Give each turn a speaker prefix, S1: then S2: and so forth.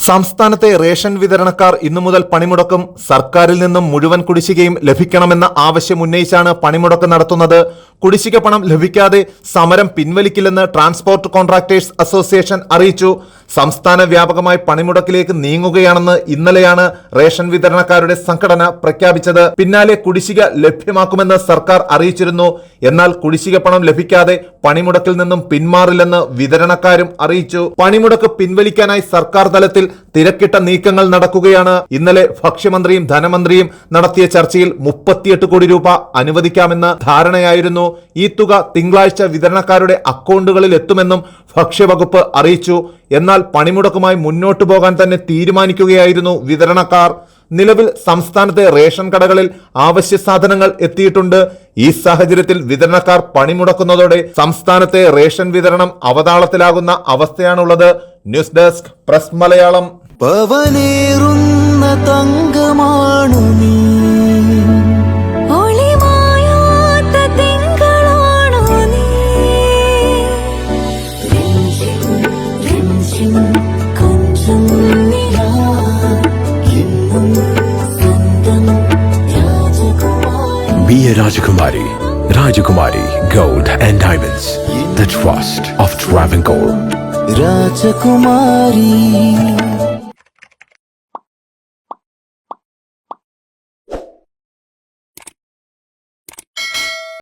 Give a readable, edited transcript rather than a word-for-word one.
S1: സംസ്ഥാനത്തെ റേഷൻ വിതരണക്കാർ ഇന്നു മുതൽ പണിമുടക്കും. സർക്കാരിൽ നിന്നും മുഴുവൻ കുടിശ്ശികയും ലഭിക്കണമെന്ന ആവശ്യം ഉന്നയിച്ചാണ് പണിമുടക്ക് നടത്തുന്നത്. കുടിശ്ശിക പണം ലഭിക്കാതെ സമരം പിൻവലിക്കില്ലെന്ന് ട്രാൻസ്പോർട്ട് കോൺട്രാക്ടേഴ്സ് അസോസിയേഷൻ അറിയിച്ചു. സംസ്ഥാന വ്യാപകമായി പണിമുടക്കിലേക്ക് നീങ്ങുകയാണെന്ന് ഇന്നലെയാണ് റേഷൻ വിതരണക്കാരുടെ സംഘടന പ്രഖ്യാപിച്ചത്. പിന്നാലെ കുടിശ്ശിക ലഭ്യമാക്കുമെന്ന് സർക്കാർ അറിയിച്ചിരുന്നു. എന്നാൽ കുടിശ്ശിക പണം ലഭിക്കാതെ പണിമുടക്കിൽ നിന്നും പിന്മാറില്ലെന്ന് വിതരണക്കാരും അറിയിച്ചു. പണിമുടക്ക് പിൻവലിക്കാനായി സർക്കാർ തലത്തിൽ തിരക്കിട്ട നീക്കങ്ങൾ നടക്കുകയാണ്. ഇന്നലെ ഭക്ഷ്യമന്ത്രിയും ധനമന്ത്രിയും നടത്തിയ ചർച്ചയിൽ 38 കോടി രൂപ അനുവദിക്കാമെന്ന് ധാരണയായിരുന്നു. ഈ തുക തിങ്കളാഴ്ച വിതരണക്കാരുടെ അക്കൗണ്ടുകളിൽ എത്തുമെന്നും ഭക്ഷ്യവകുപ്പ് അറിയിച്ചു. എന്നാൽ പണിമുടക്കുമായി മുന്നോട്ടു പോകാൻ തന്നെ തീരുമാനിക്കുകയായിരുന്നു വിതരണക്കാർ. നിലവിൽ സംസ്ഥാനത്തെ റേഷൻ കടകളിൽ അവശ്യ സാധനങ്ങൾ എത്തിയിട്ടുണ്ട്. ഈ സാഹചര്യത്തിൽ വിതരണക്കാർ പണിമുടക്കുന്നതോടെ സംസ്ഥാനത്തെ റേഷൻ വിതരണം അവതാളത്തിലാകുന്ന അവസ്ഥയാണുള്ളത്. News desk press Malayalam.
S2: പവനേറുന്ന തങ്കമാണു നീ,
S3: Be a Rajakumari. Rajakumari Gold and Diamonds. The trust of Travancore.
S2: Rajakumari.